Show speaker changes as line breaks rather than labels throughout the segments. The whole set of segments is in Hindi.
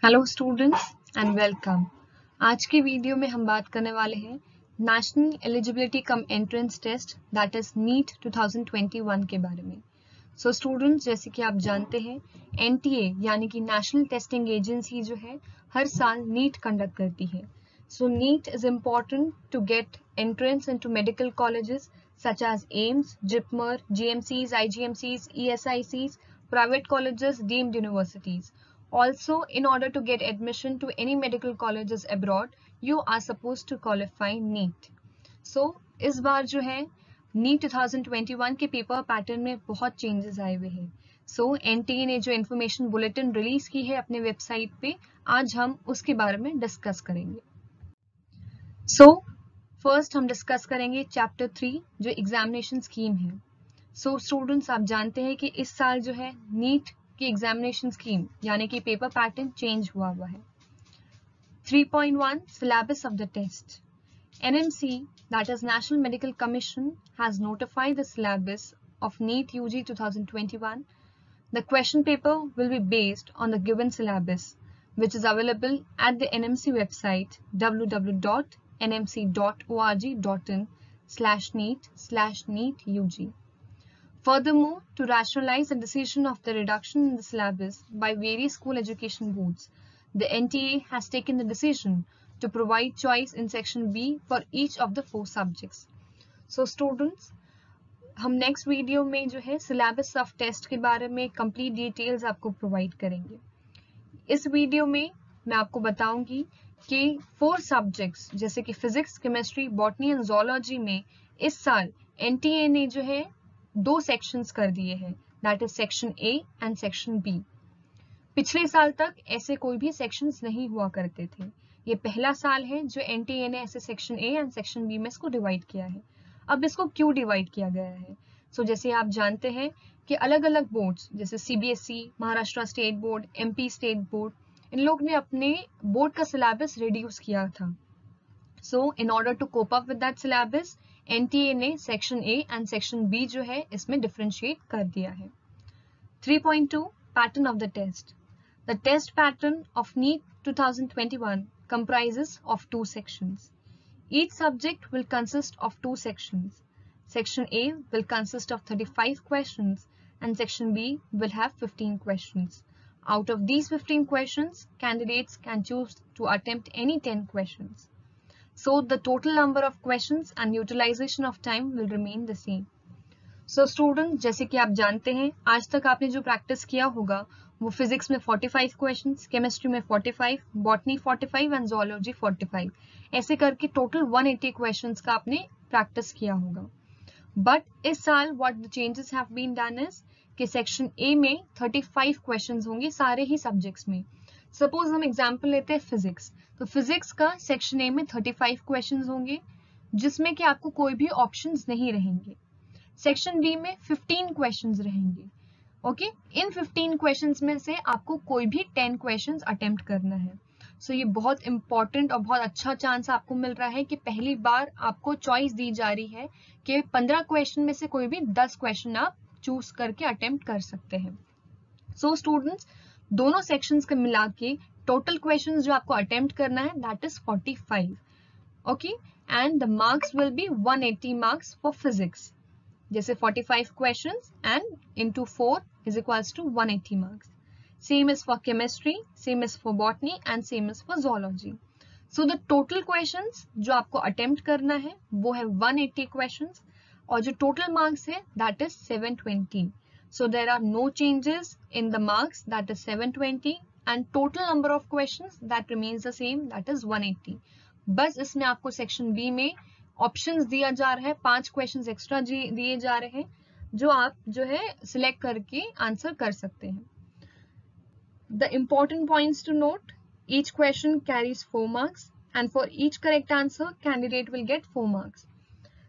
Hello students and welcome. आज के वीडियो में हम बात करने वाले हैं national eligibility cum entrance test that is NEET 2021 के बारे में। सो स्टूडेंट्स, जैसे कि आप जानते हैं एनटीए यानी कि नेशनल टेस्टिंग एजेंसी जो है हर साल नीट कंडक्ट करती है। So NEET is important to get entrance into medical colleges such as AIIMS, JIPMER, GMCs, IGMCs, ESICs, private colleges, deemed universities. Also, in order to get admission to any medical colleges abroad, you are supposed to qualify NEET. So, इस बार जो है NEET 2021 के पेपर पैटर्न में बहुत चेंजेस आए हुए हैं। सो एनटीए ने जो इन्फॉर्मेशन बुलेटिन रिलीज की है अपने वेबसाइट पे, आज हम उसके बारे में डिस्कस करेंगे। फर्स्ट हम डिस्कस करेंगे चैप्टर 3 जो एग्जामिनेशन स्कीम है। सो स्टूडेंट्स, आप जानते हैं कि इस साल जो है नीट की एग्जामिनेशन स्कीम यानी कि पेपर पैटर्न चेंज हुआ है। 3.1 syllabus of the test. NMC, that is National Medical Commission, has notified the syllabus of NEET UG 2021. The question paper will be based on the given syllabus, which is available at the NMC website www.nmc.org.in/NEET/NEET-UG. Furthermore, to rationalize the decision of the reduction in the syllabus by various school education boards, the NTA has taken the decision to provide choice in section B for each of the 4 subjects. So students, हम नेक्स्ट वीडियो में जो है सिलेबस ऑफ टेस्ट के बारे में कंप्लीट डिटेल्स आपको प्रोवाइड करेंगे। इस वीडियो में मैं आपको बताऊंगी कि 4 सब्जेक्ट्स जैसे कि physics, chemistry, botany and zoology में इस साल एनटीए ने जो है 2 सेक्शंस कर दिए हैं, that is section A and section B. पिछले साल तक ऐसे कोई भी सेक्शंस नहीं हुआ करते थे। ये पहला साल है जो एनटीए ने ऐसे section A and section B में इसको डिवाइड किया है। अब इसको क्यों डिवाइड किया गया है? जैसे आप जानते हैं कि अलग अलग बोर्ड्स जैसे CBSE, Maharashtra state board, MP state board, इन लोग ने अपने बोर्ड का सिलेबस रिड्यूस किया था। In order to cope up with that syllabus, NTA ने section A and section B जो है इसमें डिफरेंशिएट कर दिया है। 3.2 pattern of the test. The test pattern of NEET 2021 comprises of 2 sections. Each subject will consist of 2 sections. Section A will consist of 35 questions and Section B will have 15 questions. Out of these 15 questions, candidates can choose to attempt any 10 questions. So the total number of questions and utilization of time will remain the same. Student, जैसे कि आप जानते हैं आज तक आपने जो प्रैक्टिस किया होगा वो फिजिक्स में 45 क्वेश्चंस, केमिस्ट्री में 45, बॉटनी 45 एंड ज़ूलॉजी 45, ऐसे करके टोटल 180 क्वेश्चंस का आपने प्रैक्टिस किया होगा। बट इस साल what the changes have been done is कि सेक्शन ए में 35 क्वेश्चंस होंगे सारे ही सब्जेक्ट्स में। सपोज हम एग्जाम्पल लेते हैं फिजिक्स, तो फिजिक्स का सेक्शन ए में 35 क्वेश्चंस होंगे जिसमें कि आपको कोई भी ऑप्शंस नहीं रहेंगे। सेक्शन बी में 15 क्वेश्चंस रहेंगे। ओके, इन 15 क्वेश्चंस में से आपको कोई भी 10 क्वेश्चंस अटेम्प्ट करना है। ये बहुत इंपॉर्टेंट और बहुत अच्छा चांस आपको मिल रहा है कि पहली बार आपको चॉइस दी जा रही है कि 15 क्वेश्चन में से कोई भी 10 क्वेश्चन आप चूज करके अटेम्प्ट कर सकते हैं। स्टूडेंट्स, दोनों सेक्शंस को मिला के टोटल क्वेश्चंस जो आपको अटेम्प्ट करना है that is 45। Okay, and the marks will be 180 marks for physics, जैसे 45 questions and into 4 is equals to 180 marks. Same is for chemistry, same is for botany and same is for zoology. The total questions जो आपको attempt करना है वो है 180 questions और जो total marks है that is 720. There are no changes in the marks, that is 720, and total number of questions that remains the same, that is 180. बस इसमें आपको section B में ऑप्शंस दिया जा रहा है, 5 क्वेश्चंस एक्स्ट्रा दिए जा रहे हैं जो आप जो है सिलेक्ट करके आंसर कर सकते हैं। The important points to note, each question carries 4 marks and for each correct answer candidate will get 4 marks.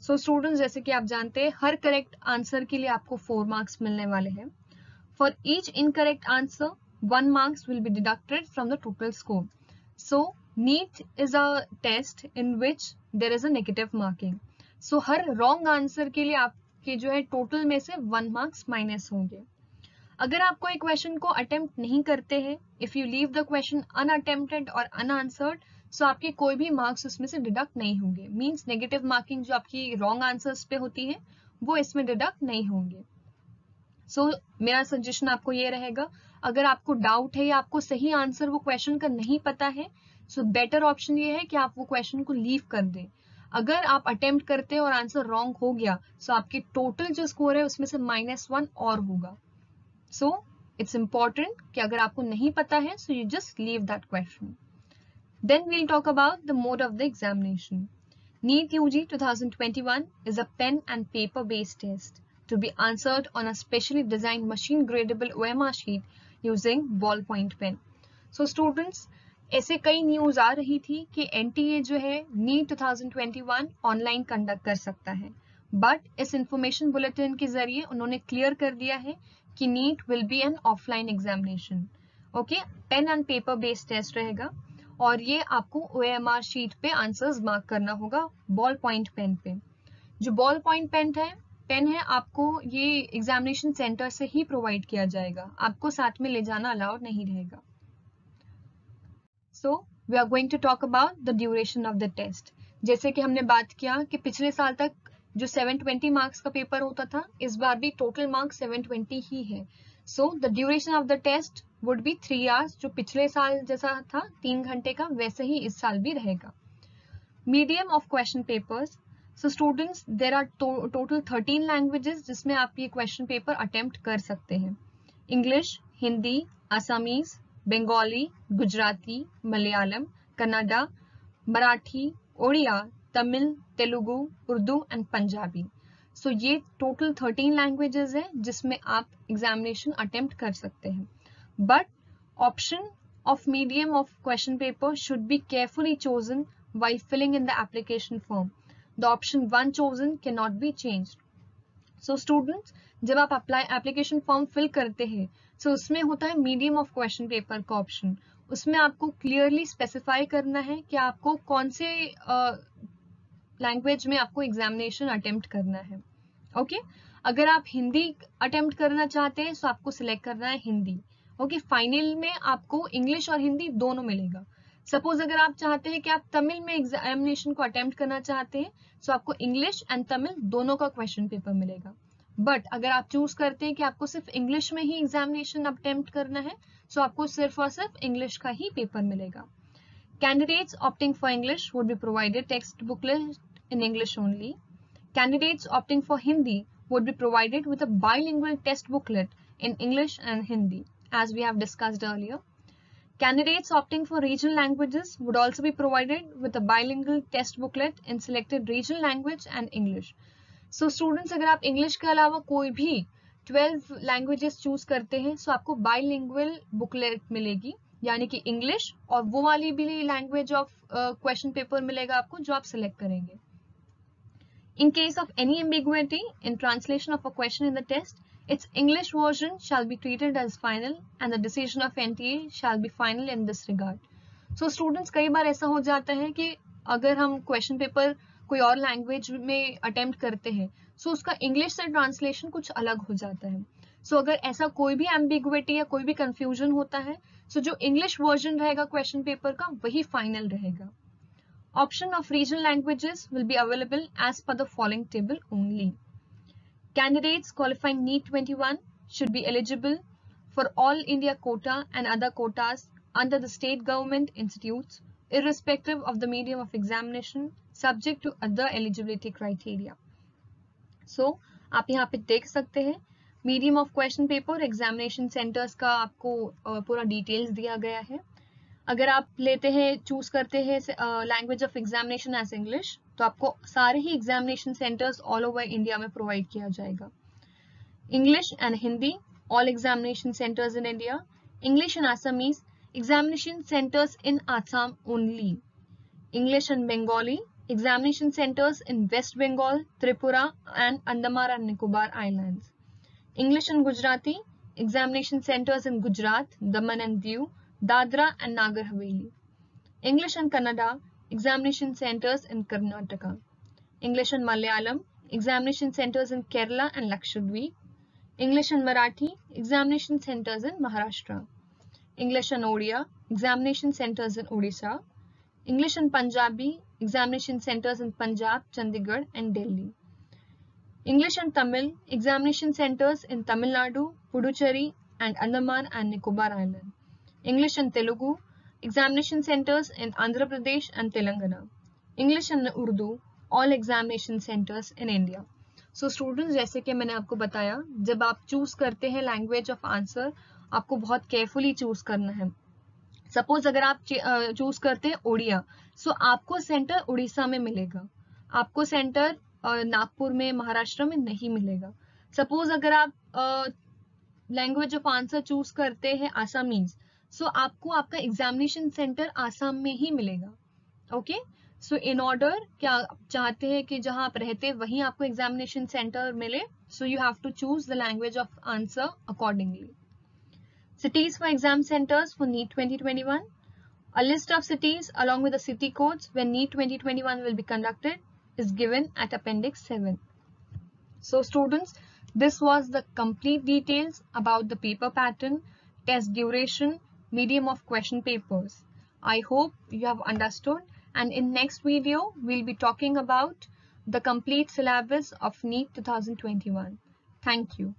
Students, जैसे कि आप जानते हैं हर करेक्ट आंसर के लिए आपको 4 मार्क्स मिलने वाले हैं। For each incorrect answer 1 marks will be deducted from the total score. NEET is a test in which there is a negative marking. Her wrong answer के लिए आपके जो है टोटल में से 1 मार्क्स माइनस होंगे। अगर आप कोई क्वेश्चन को अटेम्प्ट नहीं करते हैं, if you leave the question unattempted और अनआंसर्ड, सो आपके कोई भी मार्क्स उसमें से डिडक्ट नहीं होंगे। मींस नेगेटिव मार्किंग जो आपकी रॉन्ग आंसर्स पे होती है वो इसमें डिडक्ट नहीं होंगे। सो मेरा सजेशन आपको ये रहेगा, अगर आपको डाउट है या आपको सही आंसर वो क्वेश्चन का नहीं पता है, सो बेटर ऑप्शन ये है कि आप वो क्वेश्चन को लीव कर दें। अगर आप अटेम्प्ट करते हैं और आंसर रॉन्ग हो गया, सो आपकी टोटल जो स्कोर है उसमें से -1 और होगा। सो इट्स इंपॉर्टेंट कि अगर आपको नहीं पता है, so you just leave that question. Then we'll talk about the mode of the examination. NEET UG 2021 is a pen and paper based test to be answered on a specially designed machine gradable OMR sheet using ballpoint pen. So students, ऐसे कई न्यूज आ रही थी कि NTA जो है NEET 2021 ऑनलाइन कंडक्ट कर सकता है, बट इस इंफॉर्मेशन बुलेटिन के जरिए उन्होंने क्लियर कर दिया है कि NEET will be an offline examination. Okay, pen and paper based test रहेगा और ये आपको OMR शीट पे आंसर्स मार्क करना होगा बॉल पॉइंट पेन पे। जो बॉल पॉइंट पेन है आपको ये एग्जामिनेशन सेंटर से ही प्रोवाइड किया जाएगा, आपको साथ में ले जाना अलाउड नहीं रहेगा। So we are going to talk about the duration of the test. जैसे कि हमने बात किया कि पिछले साल तक जो 720 मार्क्स का पेपर होता था, इस बार भी टोटल मार्क्स 720 ही है। So the duration of the test would be 3 hours, जो पिछले साल जैसा था 3 घंटे का, वैसे ही इस साल भी रहेगा। Medium of question papers, so students there are total 13 languages जिसमें आप ये क्वेश्चन पेपर अटेम्प्ट कर सकते हैं। English, Hindi, Assamese, Bengali, Gujarati, Malayalam, Kannada, Marathi, Odia, Tamil, Telugu, Urdu and Punjabi. So ये टोटल 13 लैंग्वेजेस है जिसमें आप एग्जामिनेशन अटेम्प्ट कर सकते हैं। But option of medium of question paper should be carefully chosen while filling in the application form. The option 1 chosen cannot be changed. So students, जब आप application form fill करते हैं, so उसमें होता है medium of question paper का option. उसमें आपको clearly specify करना है कि आपको कौन से language में आपको examination attempt करना है। Okay? अगर आप हिंदी attempt करना चाहते हैं, so आपको select करना है हिंदी। ओके, फाइनल में आपको इंग्लिश और हिंदी दोनों मिलेगा। सपोज अगर आप चाहते हैं कि आप तमिल में एग्जामिनेशन को अटेम्प्ट करना चाहते हैं, तो आपको इंग्लिश एंड तमिल दोनों का क्वेश्चन पेपर मिलेगा। बट अगर आप चूज करते हैं कि आपको सिर्फ इंग्लिश में ही एग्जामिनेशन अटेम्प्ट करना है, तो आपको सिर्फ और सिर्फ इंग्लिश का ही पेपर मिलेगा। Candidates opting for English would be provided text booklet in English only. Candidates opting for Hindi would be provided with a bilingual text booklet in English and Hindi, as we have discussed earlier. Candidates opting for regional languages would also be provided with a bilingual test booklet in selected regional language and English. So students, अगर आप English के अलावा कोई भी 12 languages choose करते हैं, so आपको bilingual booklet मिलेगी, यानी कि English और वो वाली भी language of question paper मिलेगा आपको जो आप select करेंगे। In case of any ambiguity in translation of a question in the test, its English version shall be treated as final and the decision of NTA shall be final in this regard. So students, कई बार ऐसा हो जाता है कि अगर हम क्वेश्चन पेपर कोई और लैंग्वेज में अटेम्प्ट करते हैं, so उसका इंग्लिश से ट्रांसलेशन कुछ अलग हो जाता है। so अगर ऐसा कोई भी एम्बिग्विटी या कोई भी कंफ्यूजन होता है, so जो इंग्लिश वर्जन रहेगा क्वेश्चन पेपर का वही फाइनल रहेगा। Option of regional languages will be available as per the following table only. Candidates qualifying NEET 21 should be eligible for all India quota and other quotas under the state government institutes, irrespective of the medium of examination, subject to other eligibility criteria. So, आप यहाँ पे देख सकते हैं medium of question paper examination centres का आपको पूरा डिटेल्स दिया गया है। अगर आप लेते हैं चूज करते हैं language of examination as English, तो आपको सारे ही examination centers all over India में प्रोवाइड किया जाएगा। English and Hindi all examination centers in India, English and Assamese examination centers in Assam only, English and Bengali examination centers in West Bengal, Tripura and Andaman and Nicobar Islands. English and Gujarati examination centers in Gujarat, Daman and Diu, Dadra and Nagar Haveli. English and Kannada examination centers in Karnataka. English and Malayalam examination centers in Kerala and Lakshadweep. English and Marathi, examination centers in Maharashtra. English and Odia, examination centers in Odisha. English and Punjabi, examination centers in Punjab, Chandigarh and Delhi. English and Tamil, examination centers in Tamil Nadu, Puducherry and Andaman and Nicobar Island. English and Telugu, examination centers in Andhra Pradesh and Telangana. English and Urdu, all examination centers in India. So students, जैसे कि मैंने आपको बताया, जब आप चूज करते हैं लैंग्वेज ऑफ आंसर, आपको बहुत केयरफुली चूज करना है. सपोज अगर आप चूज करते हैं ओडिया, सो आपको सेंटर उड़ीसा में मिलेगा, आपको सेंटर नागपुर में, महाराष्ट्र में नहीं मिलेगा. सपोज अगर आप लैंग्वेज ऑफ आंसर चूज करते हैं आसामीज, सो आपको आपका एग्जामिनेशन सेंटर आसाम में ही मिलेगा. ओके, सो इन ऑर्डर, क्या आप चाहते हैं कि जहां आप रहते वहीं आपको एग्जामिनेशन सेंटर मिले, so you have to choose the language of answer accordingly. Cities for exam centers for NEET 2021. A list of cities along with the city codes when NEET 2021 will be conducted is given at Appendix 7. So students, this was the complete details about the paper pattern, test duration, medium of question papers. I hope you have understood, and in next video we'll be talking about the complete syllabus of NEET 2021. Thank you.